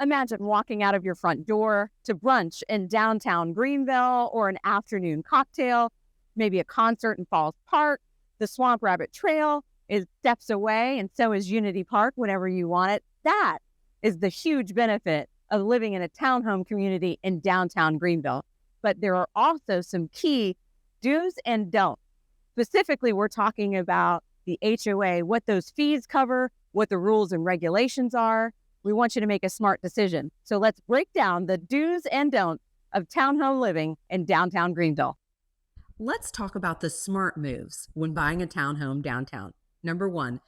Imagine walking out of your front door to brunch in downtown Greenville or an afternoon cocktail, maybe a concert in Falls Park. The Swamp Rabbit Trail is steps away, and so is Unity Park whenever you want it. That is the huge benefit of living in a townhome community in downtown Greenville. But there are also some key do's and don'ts. Specifically, we're talking about the HOA, what those fees cover, what the rules and regulations are. We want you to make a smart decision. So let's break down the do's and don'ts of townhome living in downtown Greenville. Let's talk about the smart moves when buying a townhome downtown. Number one,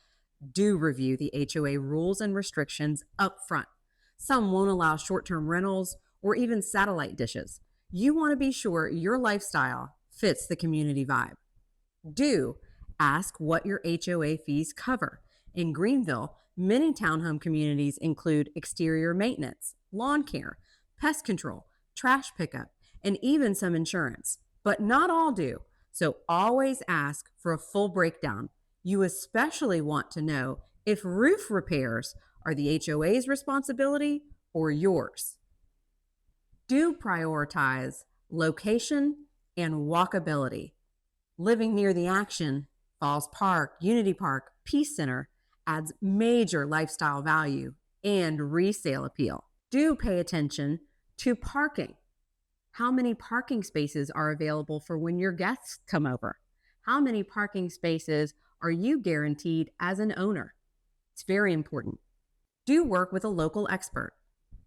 do review the HOA rules and restrictions up front. Some won't allow short-term rentals or even satellite dishes. You want to be sure your lifestyle fits the community vibe. Do ask what your HOA fees cover. In Greenville, many townhome communities include exterior maintenance, lawn care, pest control, trash pickup, and even some insurance. But not all do, so always ask for a full breakdown. You especially want to know if roof repairs are the HOA's responsibility or yours. Do prioritize location and walkability. Living near the action, Falls Park, Unity Park, Peace Center, adds major lifestyle value and resale appeal. Do pay attention to parking. How many parking spaces are available for when your guests come over? How many parking spaces are you guaranteed as an owner? It's very important. Do work with a local expert.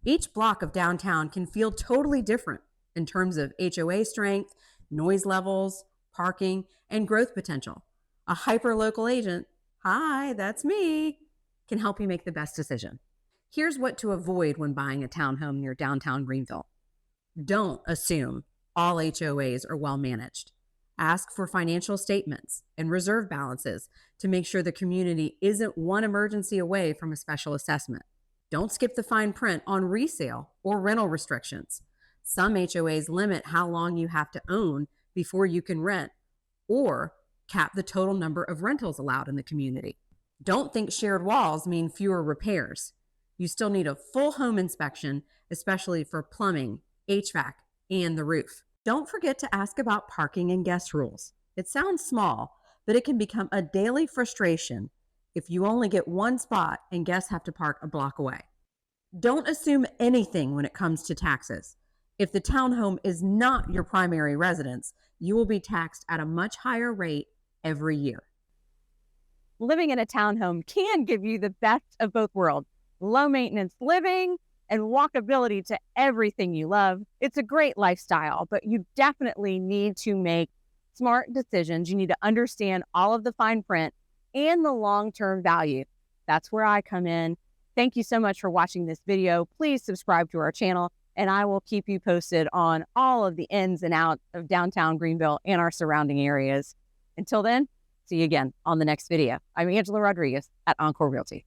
Each block of downtown can feel totally different in terms of HOA strength, noise levels, parking, and growth potential. A hyper-local agent, hi, that's me, can help you make the best decision. Here's what to avoid when buying a townhome near downtown Greenville. Don't assume all HOAs are well managed. Ask for financial statements and reserve balances to make sure the community isn't one emergency away from a special assessment. Don't skip the fine print on resale or rental restrictions. Some HOAs limit how long you have to own before you can rent, or cap the total number of rentals allowed in the community. Don't think shared walls mean fewer repairs. You still need a full home inspection, especially for plumbing, HVAC, and the roof. Don't forget to ask about parking and guest rules. It sounds small, but it can become a daily frustration if you only get one spot and guests have to park a block away. Don't assume anything when it comes to taxes. If the townhome is not your primary residence, you will be taxed at a much higher rate every year. Living in a townhome can give you the best of both worlds: low maintenance living and walkability to everything you love. It's a great lifestyle, but you definitely need to make smart decisions. You need to understand all of the fine print and the long-term value. That's where I come in. Thank you so much for watching this video. Please subscribe to our channel, and I will keep you posted on all of the ins and outs of downtown Greenville and our surrounding areas. Until then, see you again on the next video. I'm Angela Rodriguez at Encore Realty.